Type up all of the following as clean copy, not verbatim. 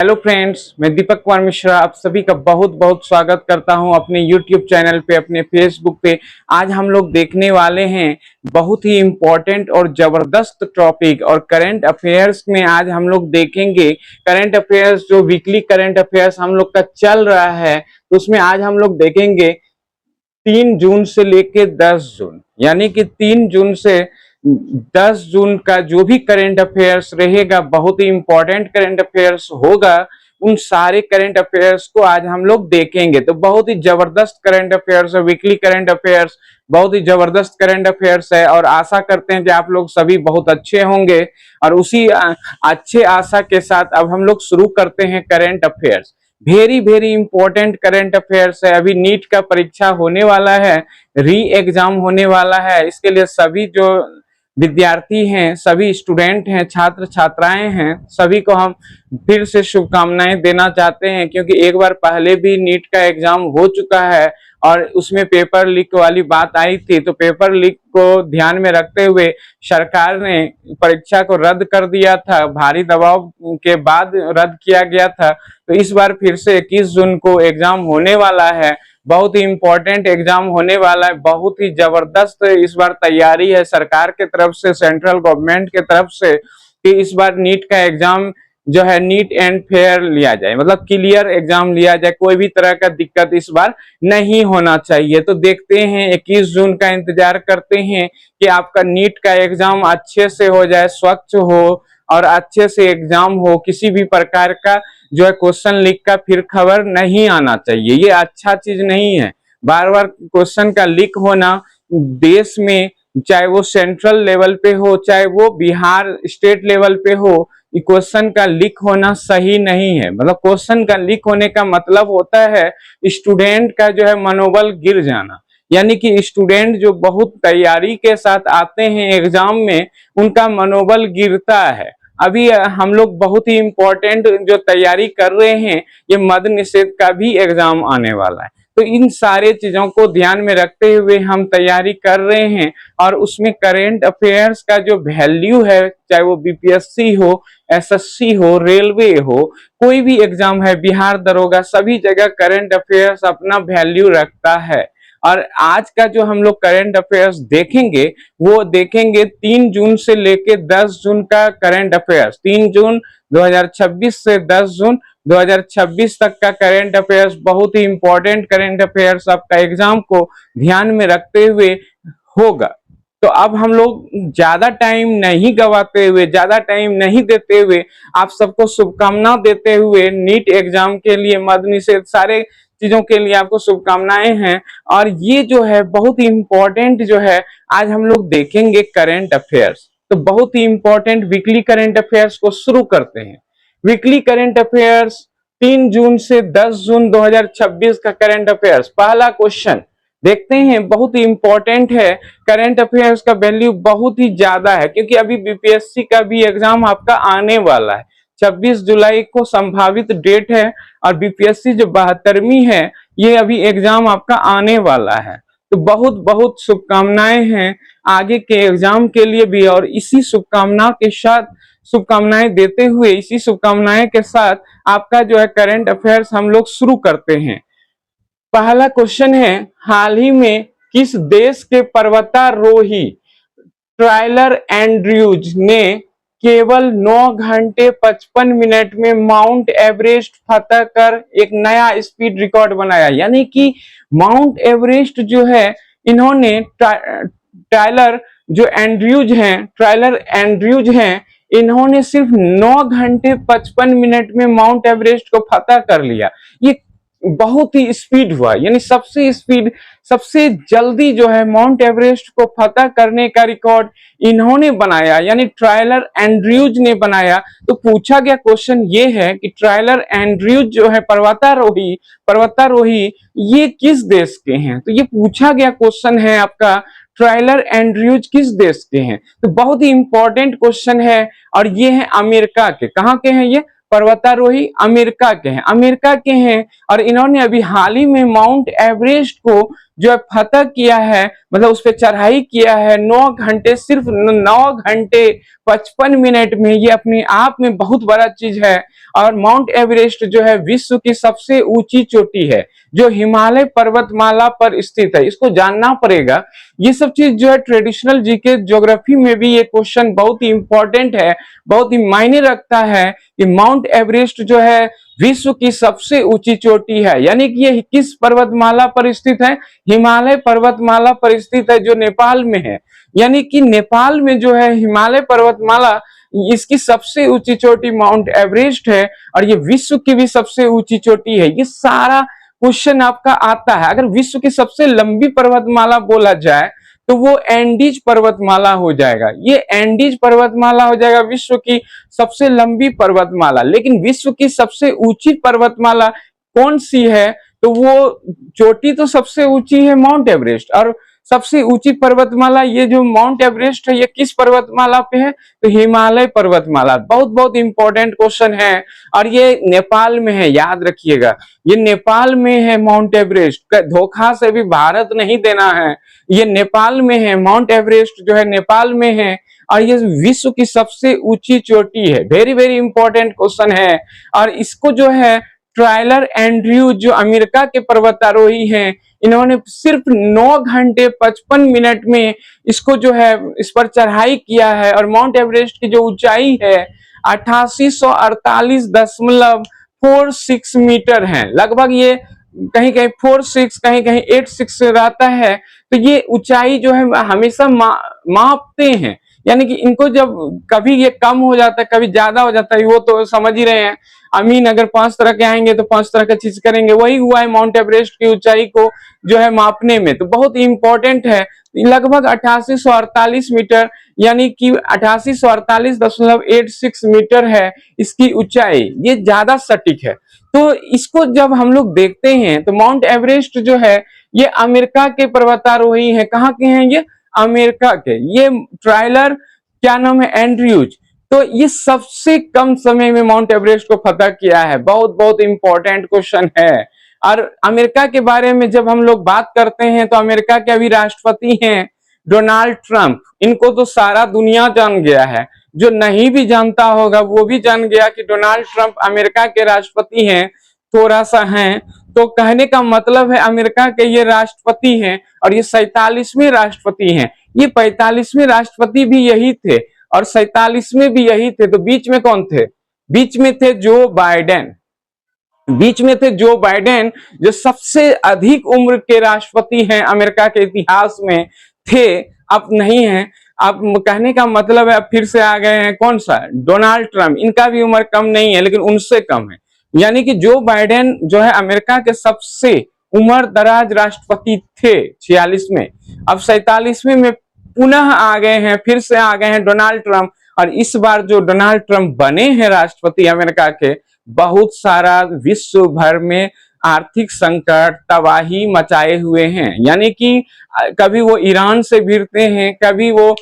Hello friends, मैं दीपक कुमार मिश्रा आप सभी का बहुत बहुत स्वागत करता हूं अपने यूट्यूब चैनल पे, अपने फेसबुक पे। आज हम लोग देखने वाले हैं बहुत ही इम्पोर्टेंट और जबरदस्त टॉपिक, और करंट अफेयर्स में आज हम लोग देखेंगे करंट अफेयर्स जो वीकली करंट अफेयर्स हम लोग का चल रहा है, तो उसमें आज हम लोग देखेंगे 3 जून से लेके 10 जून, यानी कि 3 जून से 10 जून का जो भी करंट अफेयर्स रहेगा, बहुत ही इंपॉर्टेंट करंट अफेयर्स होगा। उन सारे करंट अफेयर्स को आज हम लोग देखेंगे। तो बहुत ही जबरदस्त करंट अफेयर्स है, वीकली करंट अफेयर्स बहुत ही जबरदस्त करंट अफेयर्स है, और आशा करते हैं कि आप लोग सभी बहुत अच्छे होंगे। और उसी अच्छे आशा के साथ अब हम लोग शुरू करते हैं current affairs. Very very important current affairs है। अभी नीट का परीक्षा होने वाला है, री एग्जाम होने वाला है। इसके लिए सभी जो विद्यार्थी हैं, सभी स्टूडेंट हैं, छात्र छात्राएं हैं, सभी को हम फिर से शुभकामनाएं देना चाहते हैं, क्योंकि एक बार पहले भी नीट का एग्जाम हो चुका है और उसमें पेपर लीक वाली बात आई थी। तो पेपर लीक को ध्यान में रखते हुए सरकार ने परीक्षा को रद्द कर दिया था, भारी दबाव के बाद रद्द किया गया था। तो इस बार फिर से 21 जून को एग्जाम होने वाला है। बहुत ही इंपॉर्टेंट एग्जाम होने वाला है, बहुत ही जबरदस्त इस बार तैयारी है सरकार के तरफ से, सेंट्रल गवर्नमेंट के तरफ से, कि इस बार नीट का एग्जाम जो है नीट एंड फेयर लिया जाए, मतलब क्लियर एग्जाम लिया जाए, कोई भी तरह का दिक्कत इस बार नहीं होना चाहिए। तो देखते हैं, 21 जून का इंतजार करते हैं कि आपका नीट का एग्जाम अच्छे से हो जाए, स्वच्छ हो और अच्छे से एग्जाम हो। किसी भी प्रकार का जो है क्वेश्चन लीक का फिर खबर नहीं आना चाहिए, ये अच्छा चीज नहीं है। बार बार क्वेश्चन का लीक होना देश में, चाहे वो सेंट्रल लेवल पे हो, चाहे वो बिहार स्टेट लेवल पे हो, क्वेश्चन का लीक होना सही नहीं है। मतलब क्वेश्चन का लीक होने का मतलब होता है स्टूडेंट का जो है मनोबल गिर जाना, यानी कि स्टूडेंट जो बहुत तैयारी के साथ आते हैं एग्जाम में, उनका मनोबल गिरता है। अभी हम लोग बहुत ही इंपॉर्टेंट जो तैयारी कर रहे हैं, ये मद्य निषेध का भी एग्जाम आने वाला है। तो इन सारे चीजों को ध्यान में रखते हुए हम तैयारी कर रहे हैं, और उसमें करेंट अफेयर्स का जो वैल्यू है, चाहे वो बीपीएससी हो, एसएससी हो, रेलवे हो, कोई भी एग्जाम है, बिहार दरोगा, सभी जगह करंट अफेयर्स अपना वैल्यू रखता है। और आज का जो हम लोग करंट अफेयर्स देखेंगे, वो देखेंगे 3 जून से लेके 10 जून का करंट अफेयर्स। 3 जून 2026 से 10 जून 2026 तक का करंट अफेयर्स, बहुत ही इंपॉर्टेंट करंट अफेयर्स आपका एग्जाम को ध्यान में रखते हुए होगा। तो अब हम लोग ज्यादा टाइम नहीं गवाते हुए, ज्यादा टाइम नहीं देते हुए, आप सबको शुभकामना देते हुए, नीट एग्जाम के लिए, मद्य निषेध, सारे चीजों के लिए आपको शुभकामनाएं हैं। और ये जो है बहुत ही इंपॉर्टेंट जो है, आज हम लोग देखेंगे करंट अफेयर्स। तो बहुत ही इंपॉर्टेंट वीकली करंट अफेयर्स को शुरू करते हैं। वीकली करंट अफेयर्स 3 जून से 10 जून 2026 का करंट अफेयर्स। पहला क्वेश्चन देखते हैं, बहुत ही इंपॉर्टेंट है। करंट अफेयर्स का वैल्यू बहुत ही ज्यादा है, क्योंकि अभी बीपीएससी का भी एग्जाम आपका आने वाला है। 26 जुलाई को संभावित डेट है, और बीपीएससी जो 72वीं है, ये अभी एग्जाम आपका आने वाला है। तो बहुत बहुत शुभकामनाएं हैं आगे के एग्जाम के लिए भी। और इसी शुभकामना के साथ, शुभकामनाएं देते हुए, इसी शुभकामनाएं के साथ आपका जो है करंट अफेयर्स हम लोग शुरू करते हैं। पहला क्वेश्चन है, हाल ही में किस देश के पर्वतारोही टायलर एंड्रयूज ने केवल 9 घंटे 55 मिनट में माउंट एवरेस्ट फतह कर एक नया स्पीड रिकॉर्ड बनाया? यानी कि माउंट एवरेस्ट जो है, इन्होंने टायलर एंड्रयूज हैं, इन्होंने सिर्फ 9 घंटे 55 मिनट में माउंट एवरेस्ट को फतह कर लिया। ये बहुत ही स्पीड हुआ, यानी सबसे स्पीड, सबसे जल्दी जो है माउंट एवरेस्ट को फतह करने का रिकॉर्ड इन्होंने बनाया, यानी टायलर एंड्रयूज ने बनाया। तो पूछा गया क्वेश्चन ये है कि टायलर एंड्रयूज जो है पर्वतारोही ये किस देश के हैं? तो ये पूछा गया क्वेश्चन है आपका, टायलर एंड्रयूज किस देश के हैं? तो बहुत ही इंपॉर्टेंट क्वेश्चन है, और ये है अमेरिका के। कहाँ के हैं ये पर्वतारोही? अमेरिका के हैं, अमेरिका के हैं। और इन्होंने अभी हाल ही में माउंट एवरेस्ट को जो है फतह किया है, मतलब उस पर चढ़ाई किया है 9 घंटे, सिर्फ 9 घंटे 55 मिनट में, ये अपने आप में बहुत बड़ा चीज है। और माउंट एवरेस्ट जो है विश्व की सबसे ऊंची चोटी है जो हिमालय पर्वतमाला पर स्थित है, इसको जानना पड़ेगा। ये सब चीज जो है ट्रेडिशनल जीके ज्योग्राफी में भी ये क्वेश्चन बहुत ही इंपॉर्टेंट है, बहुत ही मायने रखता है कि माउंट एवरेस्ट जो है विश्व की सबसे ऊंची चोटी है, यानी कि ये किस पर्वतमाला पर स्थित है, हिमालय पर्वतमाला पर स्थित है जो नेपाल में है। यानी कि नेपाल में जो है हिमालय पर्वतमाला, इसकी सबसे ऊंची चोटी माउंट एवरेस्ट है और ये विश्व की भी सबसे ऊंची चोटी है। ये सारा क्वेश्चन आपका आता है। अगर विश्व की सबसे लंबी पर्वतमाला बोला जाए तो वो एंडीज पर्वतमाला हो जाएगा, ये एंडीज पर्वतमाला हो जाएगा विश्व की सबसे लंबी पर्वतमाला। लेकिन विश्व की सबसे ऊंची पर्वतमाला कौन सी है, तो वो चोटी तो सबसे ऊंची है माउंट एवरेस्ट, और सबसे ऊंची पर्वतमाला ये जो माउंट एवरेस्ट है ये किस पर्वतमाला पे है, तो हिमालय पर्वतमाला। बहुत बहुत इंपॉर्टेंट क्वेश्चन है और ये नेपाल में है, याद रखिएगा ये नेपाल में है माउंट एवरेस्ट, धोखा से भी भारत नहीं देना है, ये नेपाल में है, माउंट एवरेस्ट जो है नेपाल में है और ये विश्व की सबसे ऊंची चोटी है। वेरी वेरी इंपॉर्टेंट क्वेश्चन है। और इसको जो है टायलर एंड्रयूज जो अमेरिका के पर्वतारोही हैं, इन्होंने सिर्फ 9 घंटे 55 मिनट में इसको जो है इस पर चढ़ाई किया है। और माउंट एवरेस्ट की जो ऊंचाई है 8848.46 मीटर है, लगभग ये कहीं कहीं 46 कहीं कहीं 86 रहता है। तो ये ऊंचाई जो है हमेशा मापते हैं, यानी कि इनको जब कभी ये कम हो जाता है कभी ज्यादा हो जाता है, वो तो समझ ही रहे हैं। अमीन अगर 5 तरह के आएंगे तो 5 तरह का चीज करेंगे, वही हुआ है माउंट एवरेस्ट की ऊंचाई को जो है मापने में। तो बहुत इंपॉर्टेंट है, लगभग 8848 मीटर, यानी कि 8848.86 मीटर है इसकी ऊंचाई, ये ज्यादा सटीक है। तो इसको जब हम लोग देखते हैं तो माउंट एवरेस्ट जो है ये अमेरिका के पर्वतारोही हैं। कहाँ के हैं ये, अमेरिका के। ये टायलर क्या नाम है, एंड्रयूज, तो ये सबसे कम समय में माउंट एवरेस्ट को फतह किया है। बहुत बहुत इंपॉर्टेंट क्वेश्चन है। और अमेरिका के बारे में जब हम लोग बात करते हैं तो अमेरिका के अभी राष्ट्रपति हैं डोनाल्ड ट्रंप, इनको तो सारा दुनिया जान गया है, जो नहीं भी जानता होगा वो भी जान गया कि डोनाल्ड ट्रंप अमेरिका के राष्ट्रपति हैं। थोड़ा सा हैं, तो कहने का मतलब है अमेरिका के ये राष्ट्रपति हैं और ये 47वें राष्ट्रपति हैं। ये 45वें राष्ट्रपति भी यही थे और 47वें भी यही थे। तो बीच में कौन थे, बीच में थे जो बाइडेन, बीच में थे जो बाइडेन, जो सबसे अधिक उम्र के राष्ट्रपति हैं अमेरिका के इतिहास में थे, अब नहीं है। अब कहने का मतलब है अब फिर से आ गए हैं कौन सा, डोनाल्ड ट्रंप। इनका भी उम्र कम नहीं है लेकिन उनसे कम है, यानी कि जो बाइडेन जो है अमेरिका के सबसे उम्र दराज राष्ट्रपति थे 46 में, अब 47वें में पुनः आ गए हैं, फिर से आ गए हैं डोनाल्ड ट्रंप। और इस बार जो डोनाल्ड ट्रंप बने हैं राष्ट्रपति अमेरिका के, बहुत सारा विश्व भर में आर्थिक संकट तबाही मचाए हुए हैं। यानी कि कभी वो ईरान से भिड़ते हैं, कभी वो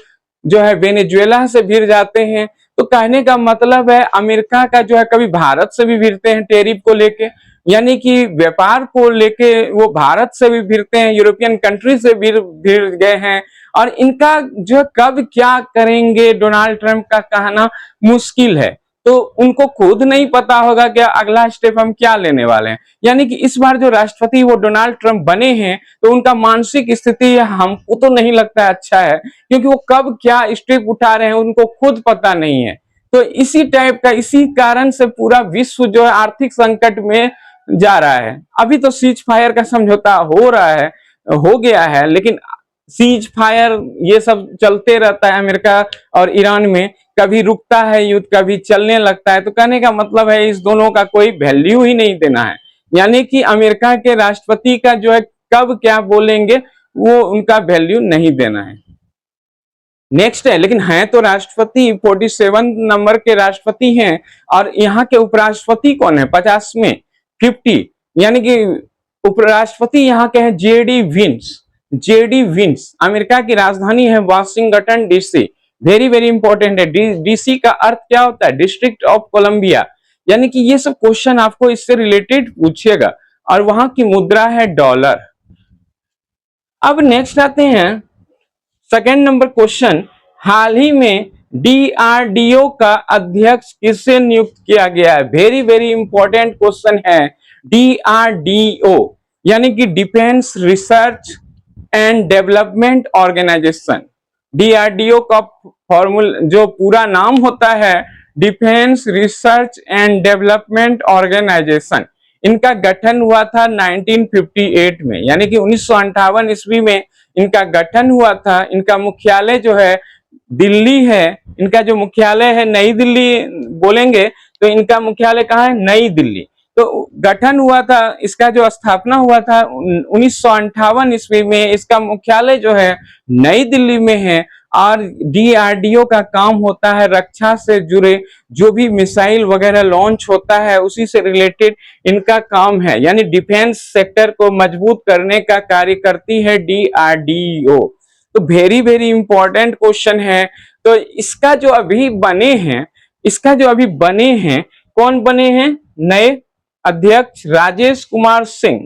जो है वेनेजुएला से भिड़ जाते हैं। तो कहने का मतलब है अमेरिका का जो है कभी भारत से भी भिड़ते हैं टैरिफ को लेके, यानी कि व्यापार को लेके वो भारत से भी भिड़ते हैं, यूरोपियन कंट्री से भी भिड़ गए हैं। और इनका जो कब क्या करेंगे डोनाल्ड ट्रंप का कहना मुश्किल है। तो उनको खुद नहीं पता होगा कि अगला स्टेप हम क्या लेने वाले हैं। यानी कि इस बार जो राष्ट्रपति वो डोनाल्ड ट्रंप बने हैं तो उनका मानसिक स्थिति हमको तो नहीं लगता है अच्छा है, क्योंकि वो कब क्या स्टेप उठा रहे हैं उनको खुद पता नहीं है। तो इसी टाइप का, इसी कारण से पूरा विश्व जो है आर्थिक संकट में जा रहा है। अभी तो सीज फायर का समझौता हो रहा है, हो गया है, लेकिन सीज फायर ये सब चलते रहता है अमेरिका और ईरान में, कभी रुकता है युद्ध कभी चलने लगता है। तो कहने का मतलब है इस दोनों का कोई वैल्यू ही नहीं देना है, यानी कि अमेरिका के राष्ट्रपति का जो है कब क्या बोलेंगे वो उनका वैल्यू नहीं देना है। नेक्स्ट है, लेकिन हैं तो राष्ट्रपति 47 नंबर के राष्ट्रपति हैं। और यहाँ के उपराष्ट्रपति कौन है 50 में 50, यानी कि उपराष्ट्रपति यहाँ के हैं JD Vance. JD Vance, America की राजधानी है Washington DC. Very very important है। डीसी का अर्थ क्या होता है, डिस्ट्रिक्ट ऑफ कोलंबिया। यानी कि ये सब क्वेश्चन आपको इससे रिलेटेड पूछेगा। और वहां की मुद्रा है डॉलर। अब नेक्स्ट आते हैं सेकेंड नंबर क्वेश्चन, हाल ही में डीआरडीओ का अध्यक्ष किसे नियुक्त किया गया है? वेरी वेरी इंपॉर्टेंट क्वेश्चन है। डीआरडीओ यानी कि defence research and development organisation. DRDO का फॉर्मूला जो पूरा नाम होता है defence research and development organisation. इनका गठन हुआ था 1958 में, यानी कि 1958 ईस्वी में इनका गठन हुआ था। इनका मुख्यालय जो है दिल्ली है। इनका जो मुख्यालय है नई दिल्ली बोलेंगे तो इनका मुख्यालय कहाँ है? नई दिल्ली। तो गठन हुआ था, इसका जो स्थापना हुआ था 1958 ईस्वी में। इसका मुख्यालय जो है नई दिल्ली में है। और डीआरडीओ का काम होता है रक्षा से जुड़े जो भी मिसाइल वगैरह लॉन्च होता है उसी से रिलेटेड इनका काम है, यानी डिफेंस सेक्टर को मजबूत करने का कार्य करती है डीआरडीओ। तो वेरी वेरी इंपॉर्टेंट क्वेश्चन है। तो इसका जो अभी बने हैं कौन बने हैं? नए अध्यक्ष राजेश कुमार सिंह।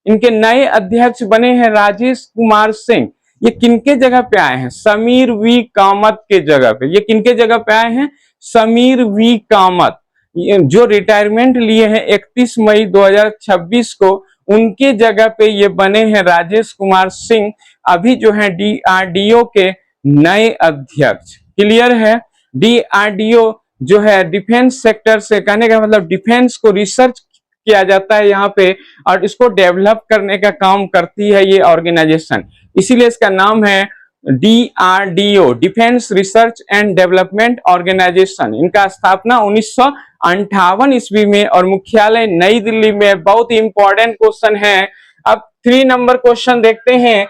इनके नए अध्यक्ष बने हैं राजेश कुमार सिंह। ये किनके जगह पे आए हैं? समीर वी कामत के जगह पे। ये किनके जगह पे आए हैं? समीर वी कामत, जो रिटायरमेंट लिए हैं 31 मई 2026 को, उनके जगह पे ये बने हैं राजेश कुमार सिंह, अभी जो है डीआरडीओ के नए अध्यक्ष। क्लियर है? डीआरडीओ जो है डिफेंस सेक्टर से, कहने का मतलब डिफेंस को रिसर्च किया जाता है यहाँ पे और इसको डेवलप करने का काम करती है ये ऑर्गेनाइजेशन, इसीलिए इसका नाम है DRDO, defence research and development organisation. इनका स्थापना 1958 ईस्वी में और मुख्यालय नई दिल्ली में। बहुत ही इंपॉर्टेंट क्वेश्चन है। अब 3 नंबर क्वेश्चन देखते हैं।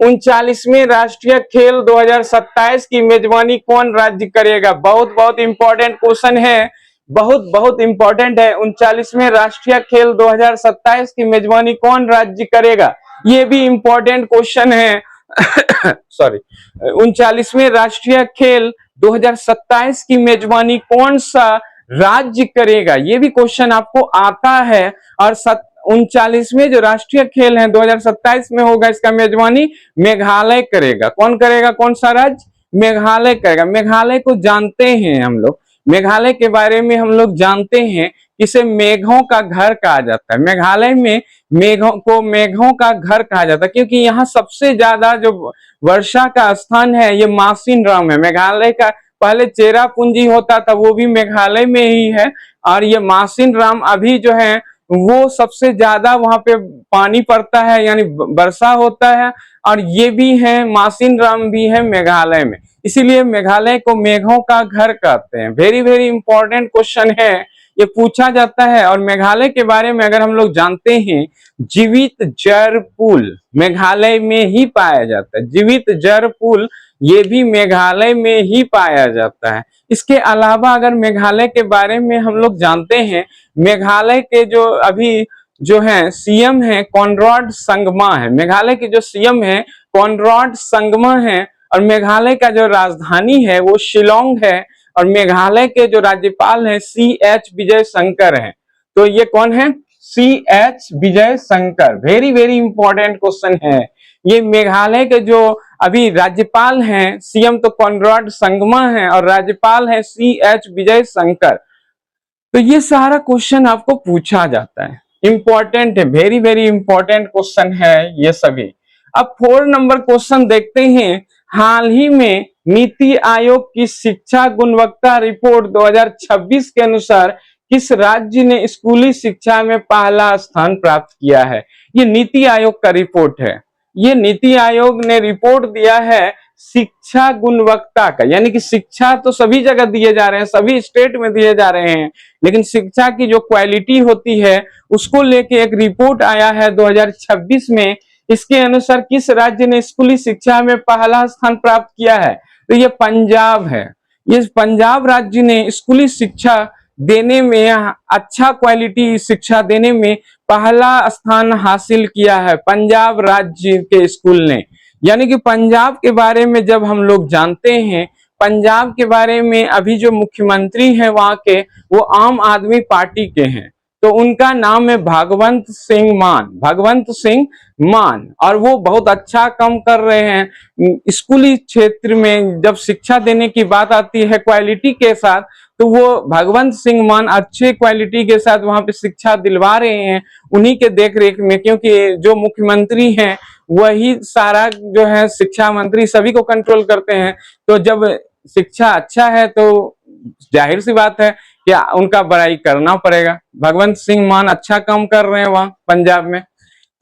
39वें राष्ट्रीय खेल 2027 की मेजबानी कौन राज्य करेगा? बहुत बहुत इंपॉर्टेंट क्वेश्चन है, बहुत इंपॉर्टेंट है। 39वें राष्ट्रीय खेल 2027 की मेजबानी कौन राज्य करेगा? ये भी इंपॉर्टेंट क्वेश्चन है। सॉरी, 39वें राष्ट्रीय खेल 2027 की मेजबानी कौन सा राज्य करेगा? ये भी क्वेश्चन आपको आता है। और 39वें जो राष्ट्रीय खेल है 2027 में होगा, इसका मेजबानी मेघालय करेगा। कौन करेगा? कौन सा राज्य? मेघालय करेगा। मेघालय को जानते हैं हम लोग, मेघालय के बारे में हम लोग जानते हैं, इसे मेघों का घर कहा जाता है। मेघालय में मेघों का घर कहा जाता है क्योंकि यहाँ सबसे ज्यादा जो वर्षा का स्थान है ये मासिनराम है। मेघालय का पहले चेरापूंजी होता था, वो भी मेघालय में ही है। और ये मासिनराम अभी जो है वो सबसे ज्यादा वहां पे पानी पड़ता है, यानी वर्षा होता है। और ये भी है, मासिनराम भी है मेघालय में, इसीलिए मेघालय को मेघों का घर कहते हैं। वेरी वेरी इंपॉर्टेंट क्वेश्चन है, ये पूछा जाता है। और मेघालय के बारे में अगर हम लोग जानते हैं, जीवित जर पुल मेघालय में ही पाया जाता है। जीवित जर पुल ये भी मेघालय में ही पाया जाता है। इसके अलावा अगर मेघालय के बारे में हम लोग जानते हैं, मेघालय के जो अभी जो है सीएम है कॉनराड संगमा है। मेघालय के जो सीएम है कॉनराड संगमा है। और मेघालय का जो राजधानी है वो शिलोंग है। और मेघालय के जो राज्यपाल हैं CH विजय शंकर हैं। तो ये कौन है? CH Vijay Shankar. Very very important question है। ये मेघालय के जो अभी राज्यपाल हैं, सीएम तो कॉनराड संगमा है और राज्यपाल है CH विजय शंकर। तो ये सारा क्वेश्चन आपको पूछा जाता है, इंपॉर्टेंट है, वेरी वेरी इंपॉर्टेंट क्वेश्चन है ये सभी। अब 4 नंबर क्वेश्चन देखते हैं। हाल ही में नीति आयोग की शिक्षा गुणवत्ता रिपोर्ट 2026 के अनुसार किस राज्य ने स्कूली शिक्षा में पहला स्थान प्राप्त किया है? ये नीति आयोग का रिपोर्ट है। ये नीति आयोग ने रिपोर्ट दिया है शिक्षा गुणवत्ता का, यानी कि शिक्षा तो सभी जगह दिए जा रहे हैं, सभी स्टेट में दिए जा रहे हैं, लेकिन शिक्षा की जो क्वालिटी होती है उसको लेके एक रिपोर्ट आया है 2026 में। इसके अनुसार किस राज्य ने स्कूली शिक्षा में पहला स्थान प्राप्त किया है? तो ये पंजाब है। ये पंजाब राज्य ने स्कूली शिक्षा देने में, अच्छा क्वालिटी शिक्षा देने में पहला स्थान हासिल किया है पंजाब राज्य के स्कूल ने। यानी कि पंजाब के बारे में जब हम लोग जानते हैं, पंजाब के बारे में अभी जो मुख्यमंत्री हैं वहां के, वो आम आदमी पार्टी के हैं। तो उनका नाम है भगवंत सिंह मान, भगवंत सिंह मान। और वो बहुत अच्छा काम कर रहे हैं स्कूली क्षेत्र में। जब शिक्षा देने की बात आती है क्वालिटी के साथ, तो वो भगवंत सिंह मान अच्छे क्वालिटी के साथ वहां पे शिक्षा दिलवा रहे हैं, उन्हीं के देख रेख में। क्योंकि जो मुख्यमंत्री हैं वही सारा जो है शिक्षा मंत्री सभी को कंट्रोल करते हैं। तो जब शिक्षा अच्छा है तो जाहिर सी बात है कि उनका बड़ाई करना पड़ेगा। भगवंत सिंह मान अच्छा काम कर रहे हैं वहां पंजाब में।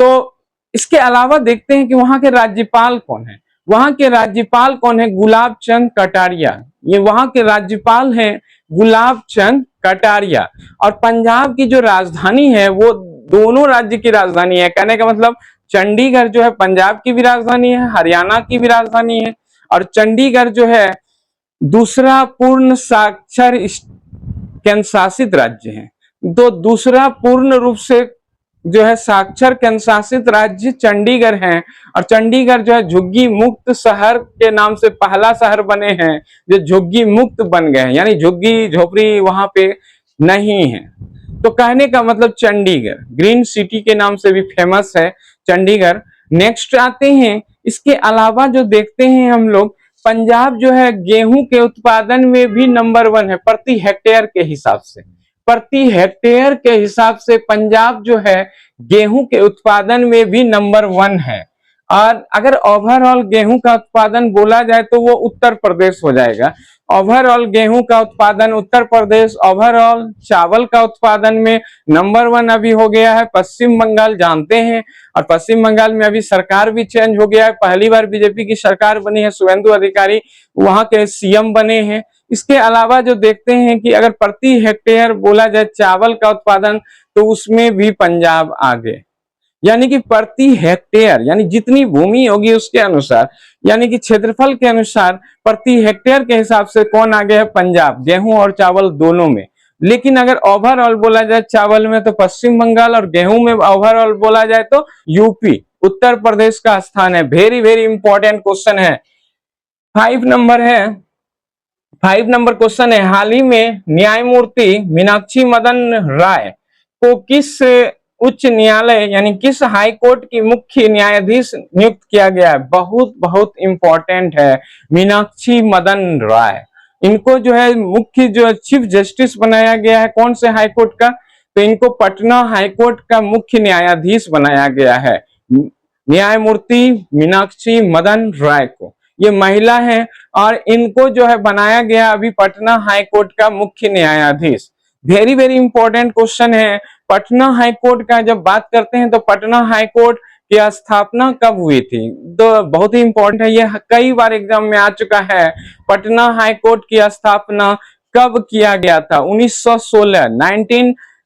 तो इसके अलावा देखते हैं कि वहां के राज्यपाल कौन है। वहां के राज्यपाल कौन है? गुलाब चंद कटारिया। ये वहां के राज्यपाल हैं गुलाब चंद कटारिया। और पंजाब की जो राजधानी है वो दोनों राज्य की राजधानी है। कहने का मतलब चंडीगढ़ जो है पंजाब की भी राजधानी है, हरियाणा की भी राजधानी है। और चंडीगढ़ जो है दूसरा पूर्ण साक्षर केंद्र शासित राज्य है। तो दूसरा पूर्ण रूप से जो है साक्षर केंद्र शासित राज्य चंडीगढ़ है। और चंडीगढ़ जो है झुग्गी मुक्त शहर के नाम से पहला शहर बने हैं जो झुग्गी मुक्त बन गए हैं, यानी झुग्गी झोपड़ी वहां पे नहीं है। तो कहने का मतलब चंडीगढ़ ग्रीन सिटी के नाम से भी फेमस है चंडीगढ़। नेक्स्ट आते हैं, इसके अलावा जो देखते हैं हम लोग, पंजाब जो है गेहूं के उत्पादन में भी नंबर 1 है प्रति हेक्टेयर के हिसाब से। प्रति हेक्टेयर के हिसाब से पंजाब जो है गेहूं के उत्पादन में भी नंबर 1 है। और अगर ओवरऑल गेहूं का उत्पादन बोला जाए तो वो उत्तर प्रदेश हो जाएगा। ओवरऑल गेहूं का उत्पादन उत्तर प्रदेश। ओवरऑल चावल का उत्पादन में नंबर 1 अभी हो गया है पश्चिम बंगाल, जानते हैं। और पश्चिम बंगाल में अभी सरकार भी चेंज हो गया है, पहली बार बीजेपी की सरकार बनी है, शुभेंदु अधिकारी वहां के सीएम बने हैं। इसके अलावा जो देखते हैं कि अगर प्रति हेक्टेयर बोला जाए चावल का उत्पादन, तो उसमें भी पंजाब आगे। यानी कि प्रति हेक्टेयर यानी जितनी भूमि होगी उसके अनुसार, यानी कि क्षेत्रफल के अनुसार प्रति हेक्टेयर के हिसाब से कौन आगे है? पंजाब, गेहूं और चावल दोनों में। लेकिन अगर ओवरऑल बोला जाए चावल में तो पश्चिम बंगाल, और गेहूं में ओवरऑल बोला जाए तो यूपी उत्तर प्रदेश का स्थान है। वेरी वेरी इंपॉर्टेंट क्वेश्चन है। 5 नंबर है, 5 नंबर क्वेश्चन है, हाल ही में न्यायमूर्ति मीनाक्षी मदन राय को किस उच्च न्यायालय यानी किस हाई कोर्ट की मुख्य न्यायाधीश नियुक्त किया गया है? बहुत बहुत इंपॉर्टेंट है मीनाक्षी मदन राय। इनको जो है मुख्य जो चीफ जस्टिस बनाया गया है कौन से हाई कोर्ट का? तो इनको पटना हाई कोर्ट का मुख्य न्यायाधीश बनाया गया है, न्यायमूर्ति मीनाक्षी मदन राय को। ये महिला है और इनको जो है बनाया गया अभी पटना हाई कोर्ट का मुख्य न्यायाधीश। वेरी वेरी इंपॉर्टेंट क्वेश्चन है। पटना हाई कोर्ट का जब बात करते हैं तो पटना हाई कोर्ट की स्थापना कब हुई थी? तो बहुत ही इंपॉर्टेंट है, ये कई बार एग्जाम में आ चुका है। पटना हाई कोर्ट की स्थापना कब किया गया था? 1916,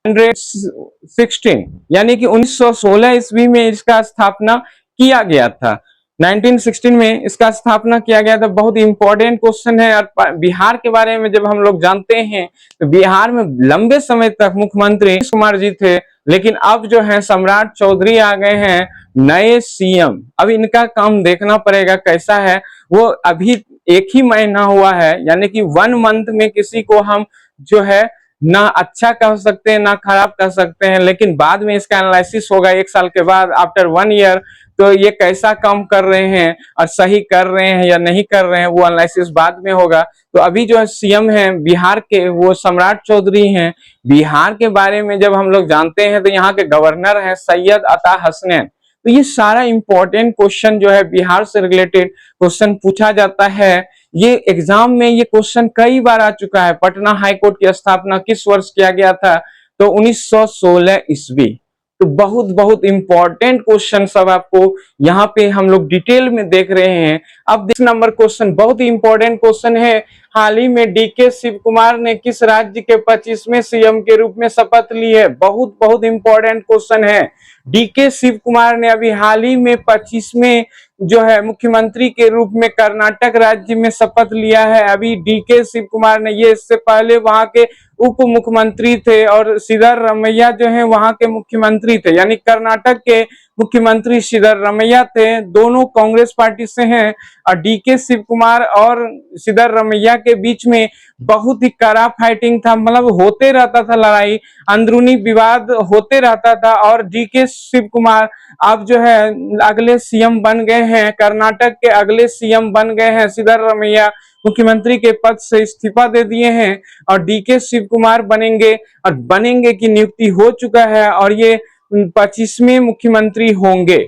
1916, यानी कि 1916 ईस्वी में इसका स्थापना किया गया था। 1916 में इसका स्थापना किया गया था। बहुत इंपॉर्टेंट क्वेश्चन है। और बिहार के बारे में जब हम लोग जानते हैं तो बिहार में लंबे समय तक मुख्यमंत्री नीतीश कुमार जी थे, लेकिन अब जो है सम्राट चौधरी आ गए हैं नए सीएम। अब इनका काम देखना पड़ेगा कैसा है। वो अभी 1 ही महीना हुआ है, यानी कि 1 मंथ में किसी को हम जो है ना अच्छा कह सकते हैं ना खराब कह सकते हैं, लेकिन बाद में इसका एनालिसिस होगा 1 साल के बाद, आफ्टर 1 ईयर। तो ये कैसा काम कर रहे हैं और सही कर रहे हैं या नहीं कर रहे हैं वो एनालिसिस बाद में होगा। तो अभी जो है सीएम हैं बिहार के वो सम्राट चौधरी हैं। बिहार के बारे में जब हम लोग जानते हैं तो यहाँ के गवर्नर हैं सैयद अता हसनैन। तो ये सारा इंपॉर्टेंट क्वेश्चन जो है बिहार से रिलेटेड क्वेश्चन पूछा जाता है। ये एग्जाम में ये क्वेश्चन कई बार आ चुका है। पटना हाई कोर्ट की स्थापना किस वर्ष किया गया था? तो 1916 ईस्वी। तो बहुत बहुत इंपॉर्टेंट क्वेश्चन सब आपको यहाँ पे हम लोग डिटेल में देख रहे हैं। अब 10 नंबर क्वेश्चन बहुत ही इंपॉर्टेंट क्वेश्चन है। हाल ही में डीके शिव कुमार ने किस राज्य के 25वें सीएम के रूप में शपथ ली है? बहुत बहुत इंपॉर्टेंट क्वेश्चन है। डीके शिव कुमार ने अभी हाल ही में 25वें जो है मुख्यमंत्री के रूप में कर्नाटक राज्य में शपथ लिया है। अभी डीके शिव कुमार ने, ये इससे पहले वहां के उप मुख्यमंत्री थे और सिद्धारमैया जो है वहां के मुख्यमंत्री थे, यानी कर्नाटक के मुख्यमंत्री सिद्धरामैया थे, दोनों कांग्रेस पार्टी से हैं और डीके शिव कुमार और सिद्धरामैया के बीच में बहुत ही कड़ा फाइटिंग था, मतलब होते रहता था लड़ाई, अंदरूनी विवाद होते रहता था। और डीके शिव कुमार अब जो है अगले सीएम बन गए हैं, कर्नाटक के अगले सीएम बन गए हैं। सिद्धरामैया मुख्यमंत्री के पद से इस्तीफा दे दिए हैं और डीके शिव कुमार बनेंगे, और बनेंगे की नियुक्ति हो चुका है और ये 25वें मुख्यमंत्री होंगे।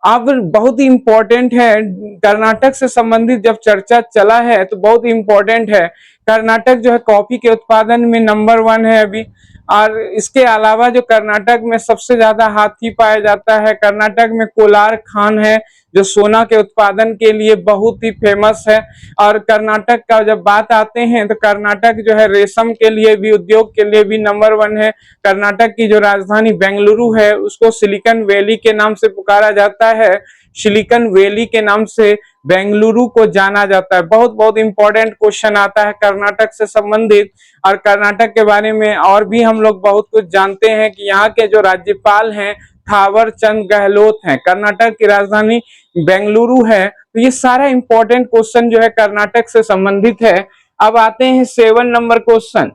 अब बहुत ही इंपॉर्टेंट है, कर्नाटक से संबंधित जब चर्चा चला है तो बहुत ही इंपॉर्टेंट है। कर्नाटक जो है कॉफी के उत्पादन में नंबर 1 है अभी, और इसके अलावा जो कर्नाटक में सबसे ज्यादा हाथी पाया जाता है, कर्नाटक में कोलार खान है जो सोना के उत्पादन के लिए बहुत ही फेमस है। और कर्नाटक का जब बात आते हैं तो कर्नाटक जो है रेशम के लिए भी, उद्योग के लिए भी नंबर 1 है। कर्नाटक की जो राजधानी बेंगलुरु है उसको सिलिकॉन वैली के नाम से पुकारा जाता है, सिलिकॉन वैली के नाम से बेंगलुरु को जाना जाता है। बहुत बहुत इंपॉर्टेंट क्वेश्चन आता है कर्नाटक से संबंधित। और कर्नाटक के बारे में और भी हम लोग बहुत कुछ जानते हैं कि यहाँ के जो राज्यपाल हैं थावर चंद गहलोत हैं, कर्नाटक की राजधानी बेंगलुरु है। तो ये सारा इंपॉर्टेंट क्वेश्चन जो है कर्नाटक से संबंधित है। अब आते हैं 7 नंबर क्वेश्चन,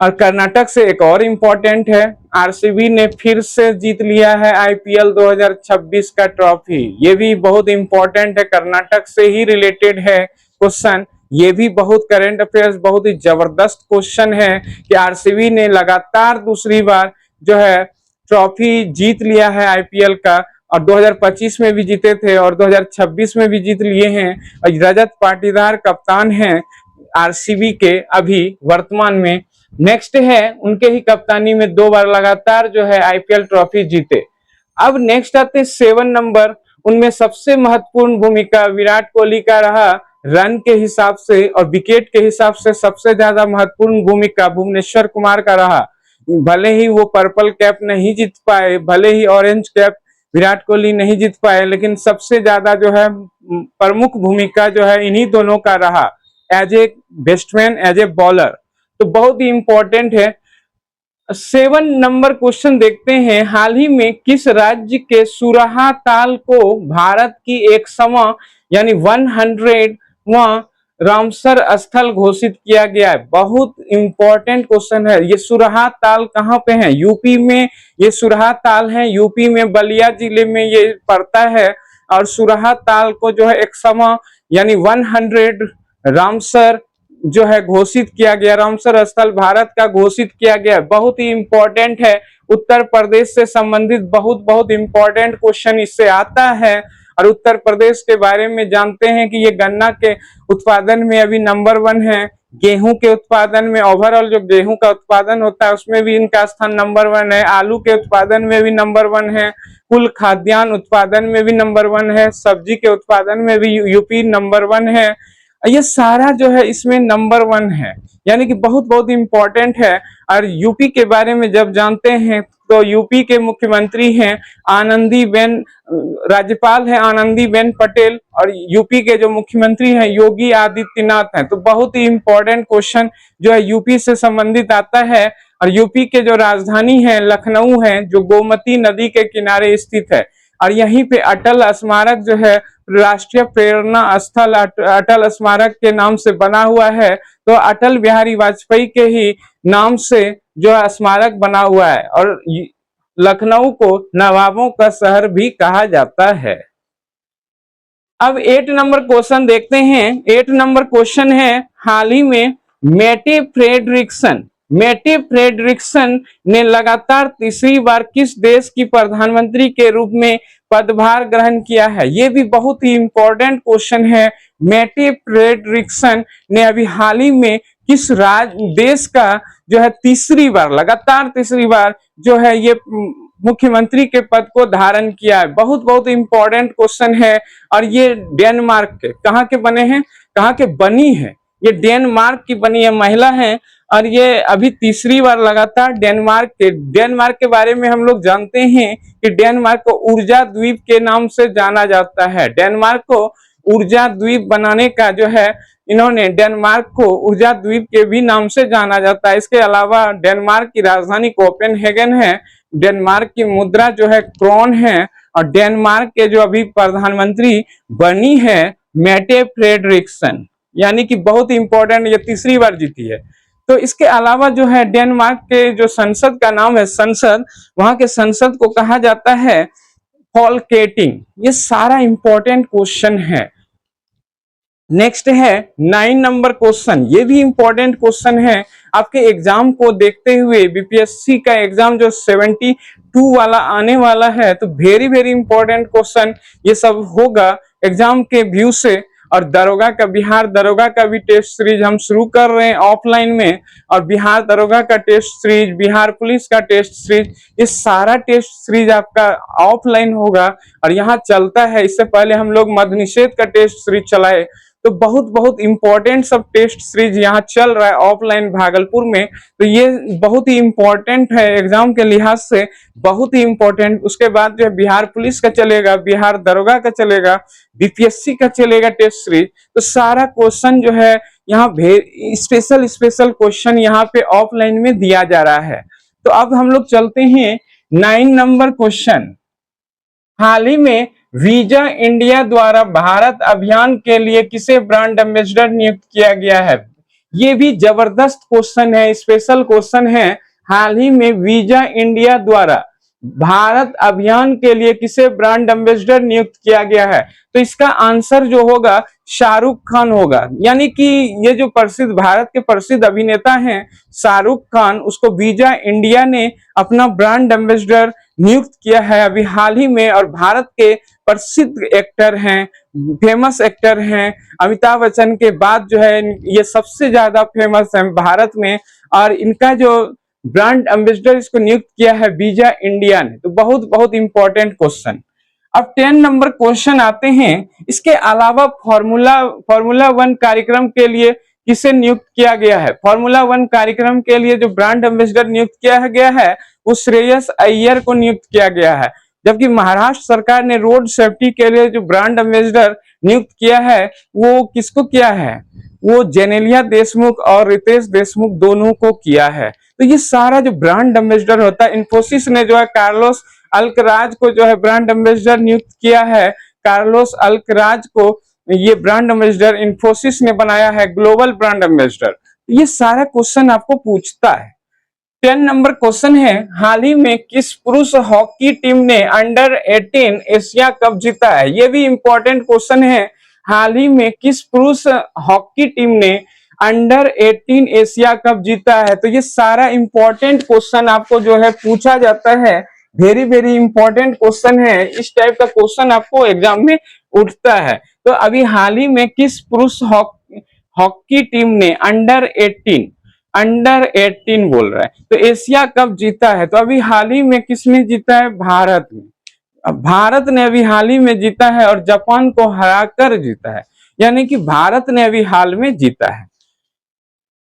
और कर्नाटक से एक और इम्पोर्टेंट है, आरसीबी ने फिर से जीत लिया है आईपीएल 2026 का ट्रॉफी। ये भी बहुत इम्पोर्टेंट है, कर्नाटक से ही रिलेटेड है क्वेश्चन। ये भी बहुत करंट अफेयर्स, बहुत ही जबरदस्त क्वेश्चन है कि आरसीबी ने लगातार दूसरी बार जो है ट्रॉफी जीत लिया है आईपीएल का, और 2025 में भी जीते थे और 2026 में भी जीत लिए हैं। और रजत पाटीदार कप्तान हैं आरसीबी के अभी वर्तमान में। नेक्स्ट है उनके ही कप्तानी में 2 बार लगातार जो है आईपीएल ट्रॉफी जीते। अब नेक्स्ट आते हैं 7 नंबर, उनमें सबसे महत्वपूर्ण भूमिका विराट कोहली का रहा। रन के हिसाब से और विकेट के हिसाब से सबसे ज्यादा महत्वपूर्ण भूमिका भुवनेश्वर कुमार का रहा। भले ही वो पर्पल कैप नहीं जीत पाए, भले ही ऑरेंज कैप विराट कोहली नहीं जीत पाए, लेकिन सबसे ज्यादा जो है प्रमुख भूमिका जो है इन्हीं दोनों का रहा, as a batsman, as a bowler. तो बहुत ही इंपॉर्टेंट है। 7 नंबर क्वेश्चन देखते हैं, हाल ही में किस राज्य के सुराहा ताल को भारत की एक समा यानी 100वां रामसर स्थल घोषित किया गया है? बहुत इंपॉर्टेंट क्वेश्चन है। ये सुराहा ताल कहाँ पे है? यूपी में ये सुराहा ताल है, यूपी में बलिया जिले में ये पड़ता है। और सुराहा ताल को जो है एक समा यानी 100 रामसर जो है घोषित किया गया, रामसर स्थल भारत का घोषित किया गया। बहुत ही इंपॉर्टेंट है, उत्तर प्रदेश से संबंधित बहुत बहुत इंपॉर्टेंट क्वेश्चन इससे आता है। और उत्तर प्रदेश के बारे में जानते हैं कि ये गन्ना के उत्पादन में अभी नंबर 1 है, गेहूं के उत्पादन में, ओवरऑल जो गेहूं का उत्पादन होता है उसमें भी इनका स्थान नंबर 1 है, आलू के उत्पादन में भी नंबर 1 है, कुल खाद्यान्न उत्पादन में भी नंबर 1 है, सब्जी के उत्पादन में भी यूपी नंबर 1 है। ये सारा जो है इसमें नंबर 1 है, यानी कि बहुत बहुत इंपॉर्टेंट है। और यूपी के बारे में जब जानते हैं तो यूपी के मुख्यमंत्री हैं आनंदीबेन, राज्यपाल है आनंदीबेन पटेल, और यूपी के जो मुख्यमंत्री हैं योगी आदित्यनाथ हैं। तो बहुत ही इंपॉर्टेंट क्वेश्चन जो है यूपी से संबंधित आता है। और यूपी के जो राजधानी है लखनऊ है, जो गोमती नदी के किनारे स्थित है। और यहीं पे अटल स्मारक जो है राष्ट्रीय प्रेरणा स्थल अटल स्मारक के नाम से बना हुआ है। तो अटल बिहारी वाजपेयी के ही नाम से जो स्मारक बना हुआ है। और लखनऊ को नवाबों का शहर भी कहा जाता है। अब 8 नंबर क्वेश्चन देखते हैं। 8 नंबर क्वेश्चन है, हाल ही में मेटे फ्रेडरिक्सन ने लगातार तीसरी बार किस देश की प्रधानमंत्री के रूप में पदभार ग्रहण किया है? ये भी बहुत ही इंपॉर्टेंट क्वेश्चन है। मेटे फ्रेडरिक्सन ने अभी हाल ही में किस देश का जो है तीसरी बार, लगातार तीसरी बार जो है ये मुख्यमंत्री के पद को धारण किया है? बहुत बहुत इंपॉर्टेंट क्वेश्चन है। और ये डेनमार्क के, कहाँ के बने हैं, कहाँ के बनी है? ये डेनमार्क की बनी है, महिला है। और ये अभी तीसरी बार लगातार डेनमार्क के बारे में हम लोग जानते हैं कि डेनमार्क को ऊर्जा द्वीप के नाम से जाना जाता है। डेनमार्क को ऊर्जा द्वीप बनाने का जो है इन्होंने डेनमार्क को ऊर्जा द्वीप के भी नाम से जाना जाता है। इसके अलावा डेनमार्क की राजधानी कोपेनहेगन है, डेनमार्क की मुद्रा जो है क्रोन है, और डेनमार्क के जो अभी प्रधानमंत्री बनी है मेटे फ्रेडरिक्सन, यानी कि बहुत इंपॉर्टेंट, ये तीसरी बार जीती है। तो इसके अलावा जो है डेनमार्क के जो संसद का नाम है संसद, वहां के संसद को कहा जाता है फॉल्केटिंग। ये सारा इंपॉर्टेंट क्वेश्चन है। नेक्स्ट है 9 नंबर क्वेश्चन, ये भी इंपॉर्टेंट क्वेश्चन है। आपके एग्जाम को देखते हुए बीपीएससी का एग्जाम जो 72 वाला आने वाला है, तो वेरी वेरी इंपॉर्टेंट क्वेश्चन ये सब होगा एग्जाम के व्यू से। और दरोगा का, बिहार दरोगा का भी टेस्ट सीरीज हम शुरू कर रहे हैं ऑफलाइन में, और बिहार दरोगा का टेस्ट सीरीज, बिहार पुलिस का टेस्ट सीरीज, ये सारा टेस्ट सीरीज आपका ऑफलाइन होगा और यहाँ चलता है। इससे पहले हम लोग मद्य निषेध का टेस्ट सीरीज चलाए, तो बहुत बहुत इंपॉर्टेंट सब टेस्ट सीरीज यहाँ चल रहा है ऑफलाइन भागलपुर में। तो ये बहुत ही इंपॉर्टेंट है एग्जाम के लिहाज से, बहुत ही इंपॉर्टेंट। उसके बाद जो है बिहार पुलिस का चलेगा, बिहार दरोगा का चलेगा, बीपीएससी का चलेगा टेस्ट सीरीज। तो सारा क्वेश्चन जो है यहाँ स्पेशल स्पेशल क्वेश्चन यहाँ पे ऑफलाइन में दिया जा रहा है। तो अब हम लोग चलते हैं 9 नंबर क्वेश्चन। हाल ही में वीजा इंडिया द्वारा भारत अभियान के लिए किसे ब्रांड एम्बेसडर नियुक्त किया गया है? ये भी जबरदस्त क्वेश्चन है, स्पेशल क्वेश्चन है। हाल ही में वीजा इंडिया द्वारा भारत अभियान के लिए किसे ब्रांड एम्बेसडर नियुक्त किया गया है? तो इसका आंसर जो होगा शाहरुख खान होगा। यानी कि ये जो प्रसिद्ध, भारत के प्रसिद्ध अभिनेता हैं शाहरुख खान, उसको वीजा इंडिया ने अपना ब्रांड एम्बेसडर नियुक्त किया है अभी हाल ही में। और भारत के प्रसिद्ध एक्टर हैं, फेमस एक्टर हैं, अमिताभ बच्चन के बाद जो है ये सबसे ज्यादा फेमस है भारत में, और इनका जो ब्रांड एम्बेसडर इसको नियुक्त किया है वीजा इंडिया ने। तो बहुत बहुत इंपॉर्टेंट क्वेश्चन। अब 10 नंबर क्वेश्चन आते हैं। इसके अलावा फॉर्मूला 1 कार्यक्रम के लिए किसे नियुक्त किया गया है? फॉर्मूला 1 कार्यक्रम के लिए जो ब्रांड एम्बेसडर नियुक्त किया गया है वो श्रेयस अय्यर को नियुक्त किया गया है। जबकि महाराष्ट्र सरकार ने रोड सेफ्टी के लिए जो ब्रांड एम्बेसडर नियुक्त किया है वो किसको किया है? वो जेनेलिया देशमुख और रितेश देशमुख दोनों को किया है। तो ये सारा जो ब्रांड एम्बेसडर होता है, इन्फोसिस ने जो है कार्लोस अल्कराज को जो है ब्रांड एम्बेसडर नियुक्त किया है। कार्लोस अल्कराज को ये ब्रांड एम्बेसडर इन्फोसिस ने बनाया है, ग्लोबल ब्रांड एम्बेसडर। ये सारा क्वेश्चन आपको पूछता है। 10 नंबर क्वेश्चन है, हाल ही में किस पुरुष हॉकी टीम ने अंडर 18 एशिया कप जीता है? ये भी इंपॉर्टेंट क्वेश्चन है। हाल ही में किस पुरुष हॉकी टीम ने अंडर 18 एशिया कप जीता है? तो ये सारा इंपॉर्टेंट क्वेश्चन आपको जो है पूछा जाता है। वेरी वेरी इंपॉर्टेंट क्वेश्चन है। इस टाइप का क्वेश्चन आपको एग्जाम में उठता है। तो अभी हाल ही में किस पुरुष हॉकी टीम ने अंडर 18 बोल रहा है तो एशिया कप जीता है? तो अभी हाल ही में किसने जीता है? भारत ने। भारत ने अभी हाल ही में जीता है और जापान को हराकर जीता है, यानी कि भारत ने अभी हाल में जीता है।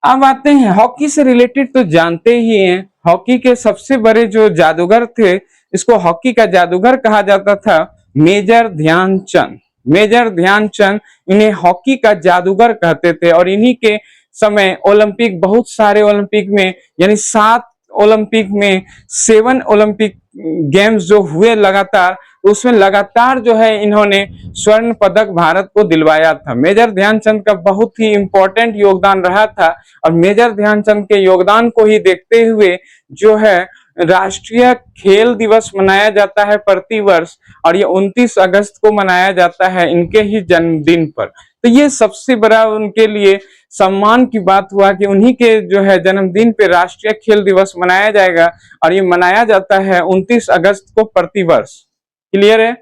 अब आते हैं हॉकी से रिलेटेड, तो जानते ही हैं हॉकी के सबसे बड़े जो जादूगर थे, इसको हॉकी का जादूगर कहा जाता था, मेजर ध्यानचंद। मेजर ध्यानचंद, इन्हें हॉकी का जादूगर कहते थे। और इन्हीं के समय ओलंपिक, बहुत सारे ओलंपिक में, यानी 7 ओलंपिक में 7 ओलंपिक गेम्स जो हुए लगातार, उसमें लगातार जो है इन्होंने स्वर्ण पदक भारत को दिलवाया था। मेजर ध्यानचंद का बहुत ही इंपॉर्टेंट योगदान रहा था। और मेजर ध्यानचंद के योगदान को ही देखते हुए जो है राष्ट्रीय खेल दिवस मनाया जाता है प्रतिवर्ष, और ये 29 अगस्त को मनाया जाता है इनके ही जन्मदिन पर। तो ये सबसे बड़ा उनके लिए सम्मान की बात हुआ कि उन्हीं के जो है जन्मदिन पे राष्ट्रीय खेल दिवस मनाया जाएगा, और ये मनाया जाता है 29 अगस्त को प्रतिवर्ष। क्लियर है?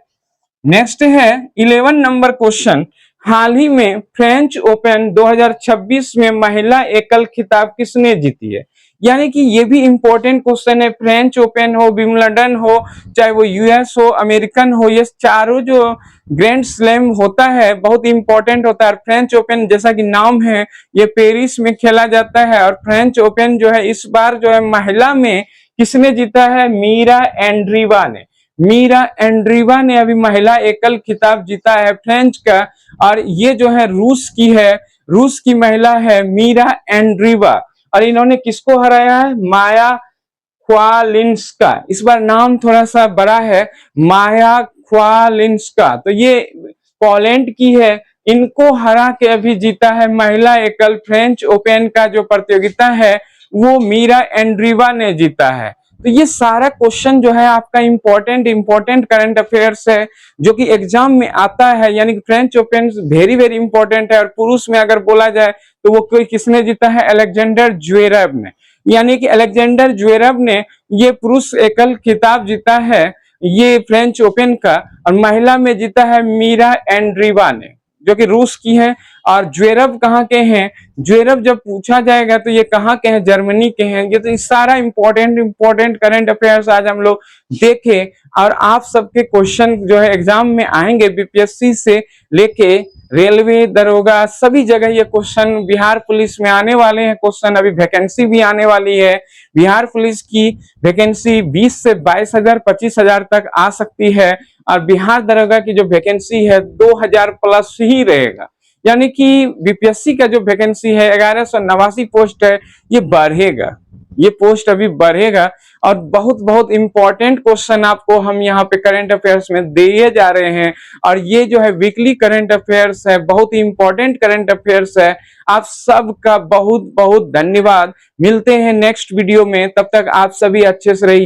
नेक्स्ट है 11 नंबर क्वेश्चन। हाल ही में फ्रेंच ओपन 2026 में महिला एकल खिताब किसने जीती है? यानी कि ये भी इंपॉर्टेंट क्वेश्चन है। फ्रेंच ओपन हो, विंबलडन हो, चाहे वो यूएस हो, अमेरिकन हो, ये चारों जो ग्रैंड स्लैम होता है बहुत इंपॉर्टेंट होता है। फ्रेंच ओपन जैसा कि नाम है ये पेरिस में खेला जाता है। और फ्रेंच ओपन जो है इस बार जो है महिला में किसने जीता है? मीरा एंड्रीवा ने। मीरा एंड्रीवा ने अभी महिला एकल खिताब जीता है फ्रेंच का। और ये जो है रूस की है, रूस की महिला है मीरा एंड्रीवा, और इन्होंने किसको हराया है? माया ख्वालिंस्का। इस बार नाम थोड़ा सा बड़ा है, माया ख्वालिंस्का। तो ये पोलैंड की है, इनको हरा के अभी जीता है महिला एकल फ्रेंच ओपन का जो प्रतियोगिता है वो मीरा एंड्रीवा ने जीता है। तो ये सारा क्वेश्चन जो है आपका इंपॉर्टेंट करंट अफेयर्स है जो कि एग्जाम में आता है, यानी कि French open very very important है। और पुरुष में अगर बोला जाए तो वो कोई किसने जीता है? अलेक्जेंडर ज्वेरेव ने, यानी कि अलेक्जेंडर ज्वेरेव ने ये पुरुष एकल खिताब जीता है ये फ्रेंच ओपन का, और महिला में जीता है मीरा एंड्रीवा ने जो कि रूस की है। और ज्वेरेव कहाँ के हैं? ज्वेरेव जब पूछा जाएगा तो ये कहाँ के हैं? जर्मनी के हैं। ये तो सारा इंपॉर्टेंट करंट अफेयर्स आज हम लोग देखे, और आप सबके क्वेश्चन जो है एग्जाम में आएंगे बीपीएससी से लेके रेलवे, दरोगा, सभी जगह ये क्वेश्चन बिहार पुलिस में आने वाले हैं क्वेश्चन। अभी वैकेंसी भी आने वाली है, बिहार पुलिस की वैकेंसी 20 से 22,000 25,000 तक आ सकती है, और बिहार दरोगा की जो वैकेंसी है 2,000 प्लस ही रहेगा। यानी कि बीपीएससी का जो वैकेंसी है 1189 पोस्ट है, ये बढ़ेगा, ये पोस्ट अभी बढ़ेगा। और बहुत बहुत इंपॉर्टेंट क्वेश्चन आपको हम यहाँ पे करंट अफेयर्स में दिए जा रहे हैं, और ये जो है वीकली करंट अफेयर्स है, बहुत ही इंपॉर्टेंट करंट अफेयर्स है। आप सबका बहुत बहुत धन्यवाद। मिलते हैं नेक्स्ट वीडियो में, तब तक आप सभी अच्छे से रहिए।